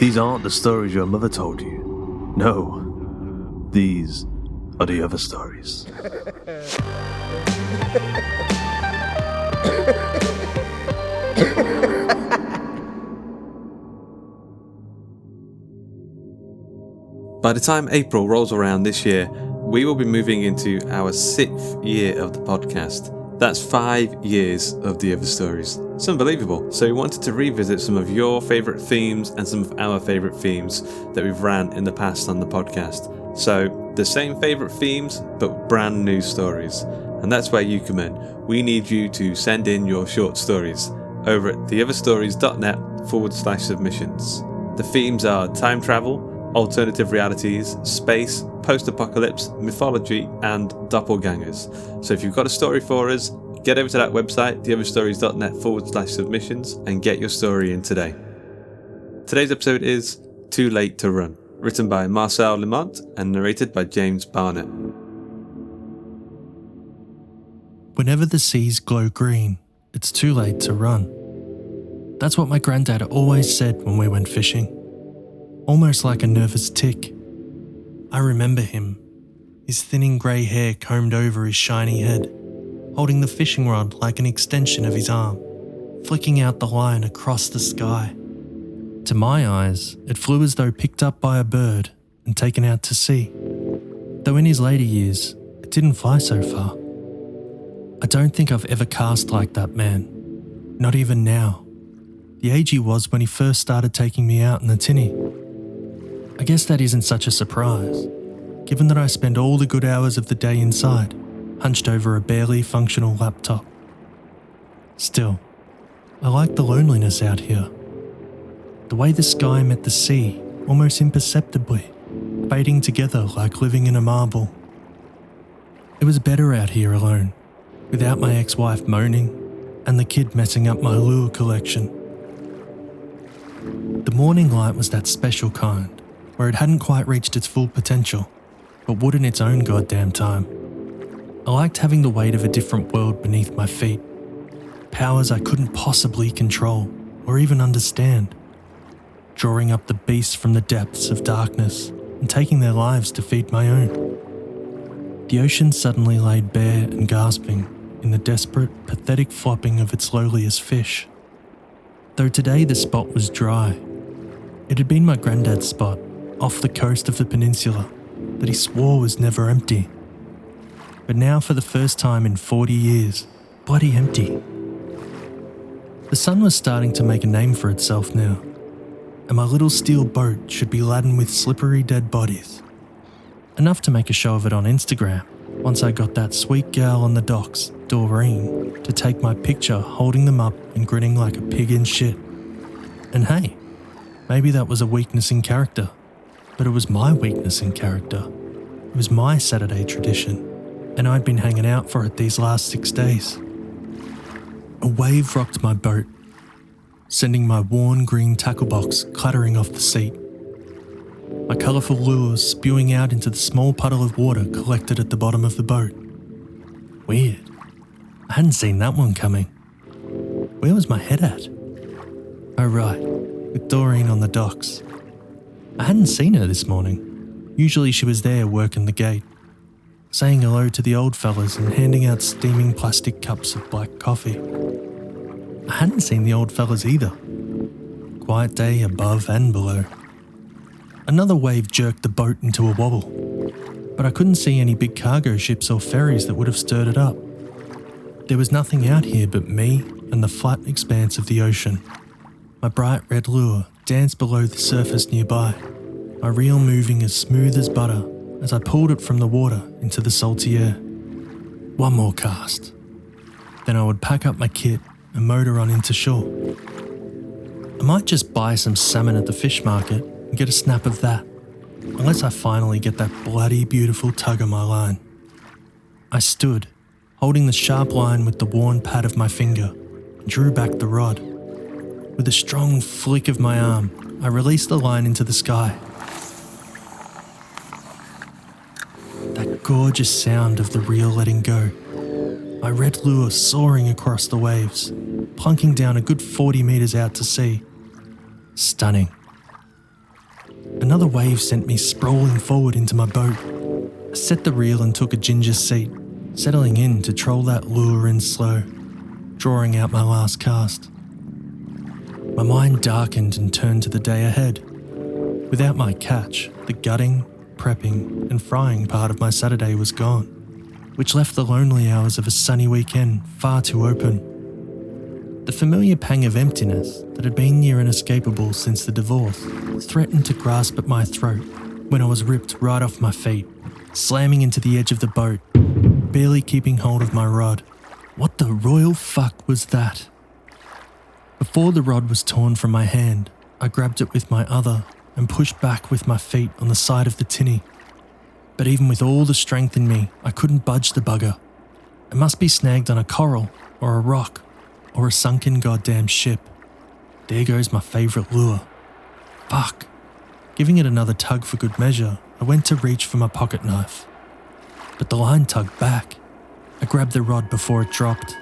These aren't the stories your mother told you. No, these are the other stories. By the time April rolls around this year, we will be moving into our 6th year of the podcast. That's 5 years of the other stories. It's unbelievable. So we wanted to revisit some of your favourite themes and some of our favourite themes that we've ran in the past on the podcast. So the same favourite themes, but brand new stories. And that's where you come in. We need you to send in your short stories over at theotherstories.net/submissions. The themes are time travel, alternative realities, space, post-apocalypse, mythology, and doppelgangers. So if you've got a story for us, get over to that website, theotherstories.net/submissions, and get your story in today. Today's episode is Too Late to Run, written by Marcel Lemont and narrated by James Barnett. Whenever the seas glow green, it's too late to run. That's what my granddad always said when we went fishing. Almost like a nervous tick. I remember him, his thinning grey hair combed over his shiny head, holding the fishing rod like an extension of his arm, flicking out the line across the sky. To my eyes, it flew as though picked up by a bird and taken out to sea, though in his later years, it didn't fly so far. I don't think I've ever cast like that man, not even now, the age he was when he first started taking me out in the tinny. I guess that isn't such a surprise, given that I spend all the good hours of the day inside, hunched over a barely functional laptop. Still, I like the loneliness out here. The way the sky met the sea, almost imperceptibly, fading together like living in a marble. It was better out here alone, without my ex-wife moaning and the kid messing up my lure collection. The morning light was that special kind, where it hadn't quite reached its full potential, but would in its own goddamn time. I liked having the weight of a different world beneath my feet, powers I couldn't possibly control or even understand, drawing up the beasts from the depths of darkness and taking their lives to feed my own. The ocean suddenly laid bare and gasping in the desperate, pathetic flopping of its lowliest fish. Though today the spot was dry, it had been my granddad's spot, off the coast of the peninsula, that he swore was never empty. But now for the first time in 40 years, bloody empty. The sun was starting to make a name for itself now, and my little steel boat should be laden with slippery dead bodies. Enough to make a show of it on Instagram, once I got that sweet gal on the docks, Doreen, to take my picture holding them up and grinning like a pig in shit. And hey, maybe that was a weakness in character. But it was my weakness in character. It was my Saturday tradition, and I'd been hanging out for it these last 6 days. A wave rocked my boat, sending my worn green tackle box clattering off the seat. My colourful lures spewing out into the small puddle of water collected at the bottom of the boat. Weird. I hadn't seen that one coming. Where was my head at? Oh right, with Doreen on the docks. I hadn't seen her this morning. Usually she was there working the gate, saying hello to the old fellas and handing out steaming plastic cups of black coffee. I hadn't seen the old fellas either. Quiet day above and below. Another wave jerked the boat into a wobble, but I couldn't see any big cargo ships or ferries that would have stirred it up. There was nothing out here but me and the flat expanse of the ocean. My bright red lure danced below the surface nearby, my reel moving as smooth as butter as I pulled it from the water into the salty air. One more cast. Then I would pack up my kit and motor on into shore. I might just buy some salmon at the fish market and get a snap of that, unless I finally get that bloody beautiful tug on my line. I stood, holding the sharp line with the worn pad of my finger, and drew back the rod. With a strong flick of my arm, I released the line into the sky. That gorgeous sound of the reel letting go. My red lure soaring across the waves, plunking down a good 40 metres out to sea. Stunning. another wave sent me sprawling forward into my boat. I set the reel and took a ginger seat, settling in to troll that lure in slow, drawing out my last cast. My mind darkened and turned to the day ahead. Without my catch, the gutting, prepping and frying part of my Saturday was gone, which left the lonely hours of a sunny weekend far too open. The familiar pang of emptiness that had been near inescapable since the divorce threatened to grasp at my throat when I was ripped right off my feet, slamming into the edge of the boat, barely keeping hold of my rod. What the royal fuck was that? Before the rod was torn from my hand, I grabbed it with my other and pushed back with my feet on the side of the tinny. But even with all the strength in me, I couldn't budge the bugger. It must be snagged on a coral or a rock or a sunken goddamn ship. There goes my favourite lure. Fuck. Giving it another tug for good measure, I went to reach for my pocket knife. But the line tugged back. I grabbed the rod before it dropped.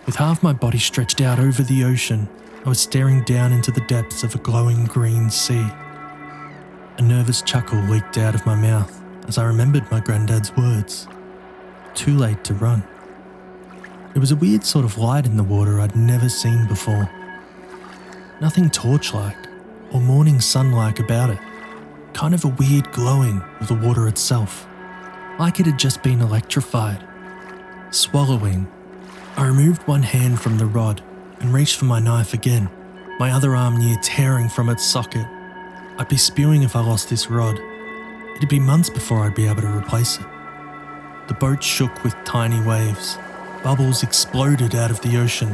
With half my body stretched out over the ocean, I was staring down into the depths of a glowing green sea. A nervous chuckle leaked out of my mouth as I remembered my granddad's words. Too late to run. There was a weird sort of light in the water I'd never seen before. Nothing torch-like or morning sun-like about it. Kind of a weird glowing of the water itself, like it had just been electrified. Swallowing, I removed one hand from the rod and reached for my knife again, my other arm near tearing from its socket. I'd be spewing if I lost this rod. It'd be months before I'd be able to replace it. The boat shook with tiny waves. Bubbles exploded out of the ocean,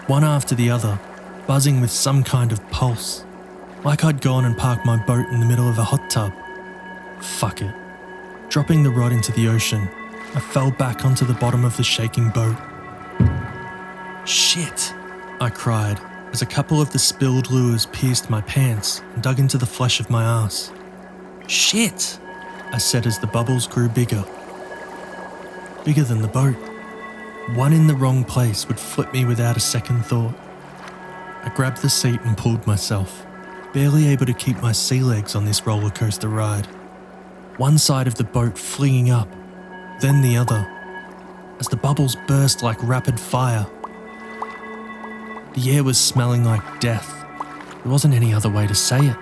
one after the other, buzzing with some kind of pulse, like I'd gone and parked my boat in the middle of a hot tub. Fuck it. Dropping the rod into the ocean, I fell back onto the bottom of the shaking boat. Shit, I cried as a couple of the spilled lures pierced my pants and dug into the flesh of my ass. Shit, I said as the bubbles grew bigger. Bigger than the boat. One in the wrong place would flip me without a second thought. I grabbed the seat and pulled myself, barely able to keep my sea legs on this roller coaster ride. One side of the boat flinging up, then the other, as the bubbles burst like rapid fire. The air was smelling like death. There wasn't any other way to say it.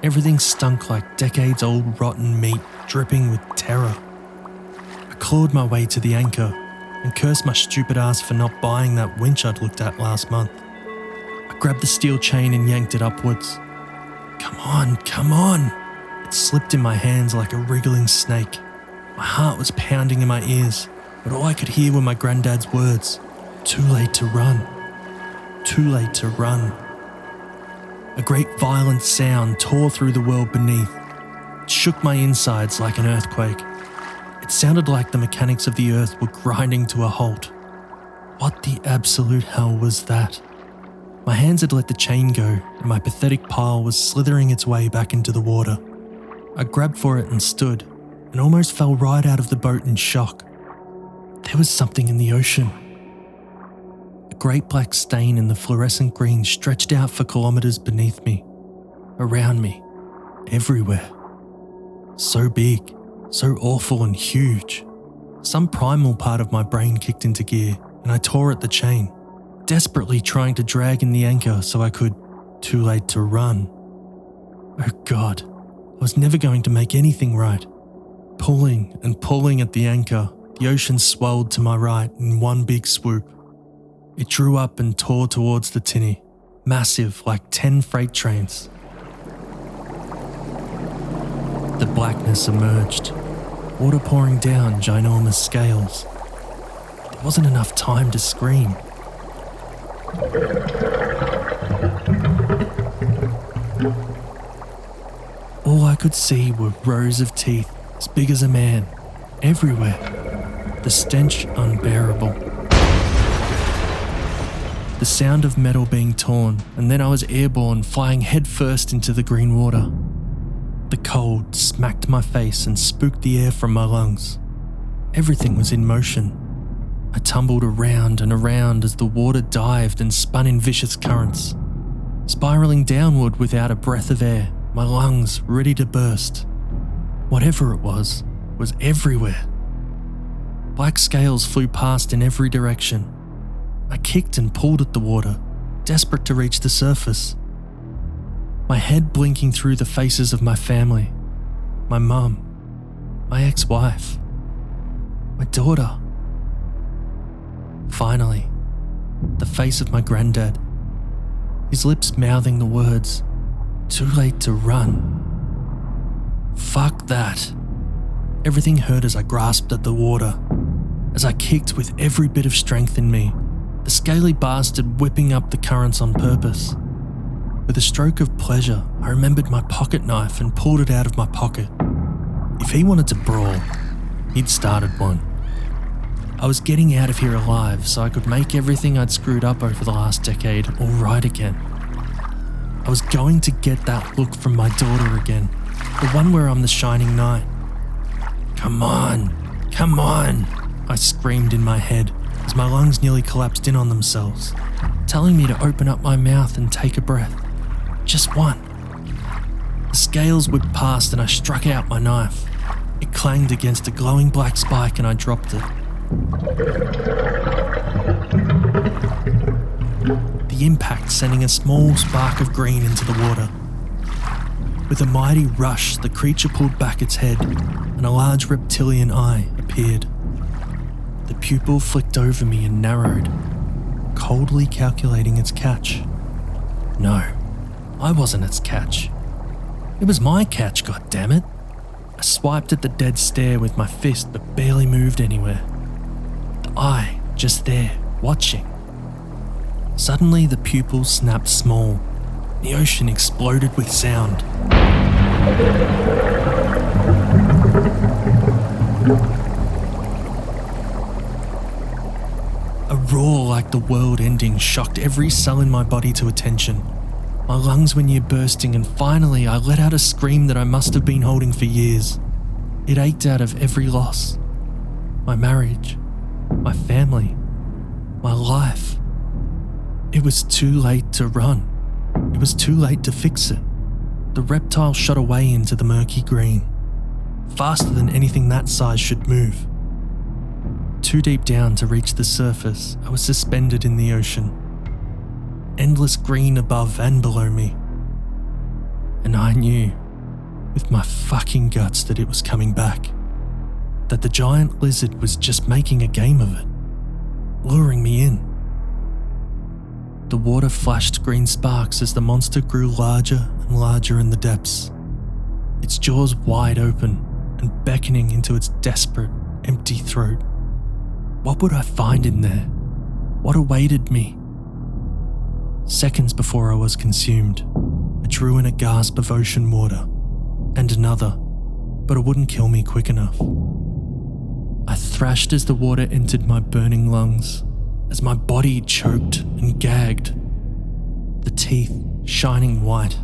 Everything stunk like decades-old rotten meat dripping with terror. I clawed my way to the anchor and cursed my stupid ass for not buying that winch I'd looked at last month. I grabbed the steel chain and yanked it upwards. Come on, come on! It slipped in my hands like a wriggling snake. My heart was pounding in my ears, but all I could hear were my granddad's words. Too late to run. Too late to run. A great violent sound tore through the world beneath. It shook my insides like an earthquake. It sounded like the mechanics of the earth were grinding to a halt. What the absolute hell was that? My hands had let the chain go and my pathetic pile was slithering its way back into the water. I grabbed for it and stood, and almost fell right out of the boat in shock. There was something in the ocean. A great black stain in the fluorescent green stretched out for kilometres beneath me, around me, everywhere. So big, so awful and huge. Some primal part of my brain kicked into gear and I tore at the chain, desperately trying to drag in the anchor so I could, too late to run. Oh God, I was never going to make anything right. Pulling and pulling at the anchor, the ocean swelled to my right in one big swoop. It drew up and tore towards the tinny, massive like 10 freight trains. The blackness emerged, water pouring down ginormous scales. There wasn't enough time to scream. All I could see were rows of teeth as big as a man, everywhere, the stench unbearable. The sound of metal being torn, and then I was airborne, flying headfirst into the green water. The cold smacked my face and spooked the air from my lungs. Everything was in motion. I tumbled around and around as the water dived and spun in vicious currents, spiraling downward without a breath of air my lungs ready to burst. Whatever it was everywhere. Black scales flew past in every direction. I kicked and pulled at the water, desperate to reach the surface. My head blinking through the faces of my family, my mum, my ex-wife, my daughter. Finally, the face of my granddad, his lips mouthing the words, "Too late to run." Fuck that. Everything hurt as I grasped at the water, as I kicked with every bit of strength in me, the scaly bastard whipping up the currents on purpose. With a stroke of pleasure, I remembered my pocket knife and pulled it out of my pocket. If he wanted to brawl, he'd started one. I was getting out of here alive so I could make everything I'd screwed up over the last decade all right again. I was going to get that look from my daughter again, the one where I'm the shining knight. Come on, I screamed in my head as my lungs nearly collapsed in on themselves, telling me to open up my mouth and take a breath. Just one. The scales whipped past and I struck out my knife. It clanged against a glowing black spike and I dropped it. The impact sending a small spark of green into the water. With a mighty rush, the creature pulled back its head and a large reptilian eye appeared. The pupil flicked over me and narrowed, coldly calculating its catch. No, I wasn't its catch. It was my catch, goddammit. I swiped at the dead stare with my fist but barely moved anywhere. The eye, just there, watching. Suddenly the pupil snapped small. The ocean exploded with sound. A roar like the world ending shocked every cell in my body to attention. My lungs were near bursting and finally I let out a scream that I must have been holding for years. It ached out of every loss. My marriage, my family, my life. It was too late to run. It was too late to fix it. The reptile shot away into the murky green, faster than anything that size should move. Too deep down to reach the surface, I was suspended in the ocean. Endless green above and below me. And I knew, with my fucking guts, that it was coming back. That the giant lizard was just making a game of it, luring me in. The water flashed green sparks as the monster grew larger and larger in the depths, its jaws wide open and beckoning into its desperate, empty throat. What would I find in there? What awaited me? Seconds before I was consumed, I drew in a gasp of ocean water, and another, but it wouldn't kill me quick enough. I thrashed as the water entered my burning lungs, as my body choked and gagged. The teeth shining white,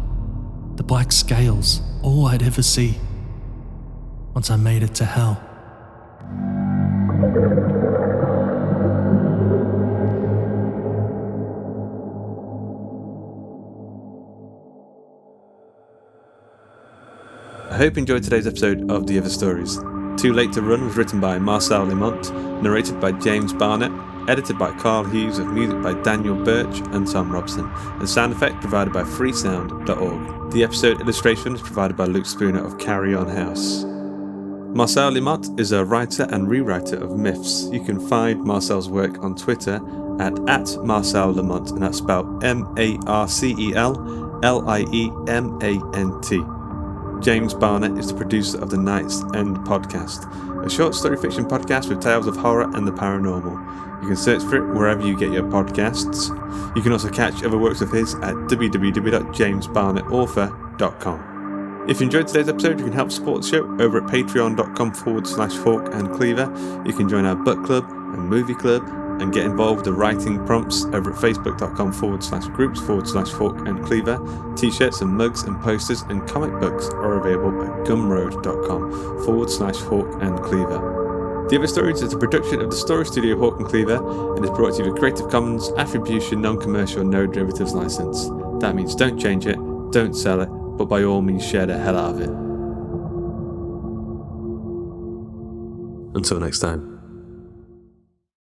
the black scales, all I'd ever see. Once I made it to hell. I hope you enjoyed today's episode of The Other Stories. Too Late to Run was written by Marcel Limont, narrated by James Barnett, edited by Carl Hughes, with music by Daniel Birch and Tom Robson, and sound effect provided by freesound.org. The episode illustration is provided by Luke Spooner of Carry On House. Marcel Limont is a writer and rewriter of myths. You can find Marcel's work on Twitter at Marcel Limont, and that's spelled MarcelLiement. James Barnett is the producer of the Night's End podcast, a short story fiction podcast with tales of horror and the paranormal. You can search for it wherever you get your podcasts. You can also catch other works of his at www.jamesbarnettauthor.com. If you enjoyed today's episode, you can help support the show over at patreon.com/Hawk and Cleaver. You can join our book club and movie club and get involved with the writing prompts over at facebook.com/groups/Hawk and Cleaver. T-shirts and mugs and posters and comic books are available at gumroad.com/Hawk and Cleaver. The Other Stories is a production of the Story Studio Hawk and Cleaver and is brought to you with Creative Commons Attribution Non-Commercial No Derivatives License. That means don't change it, don't sell it, but by all means share the hell out of it. Until next time.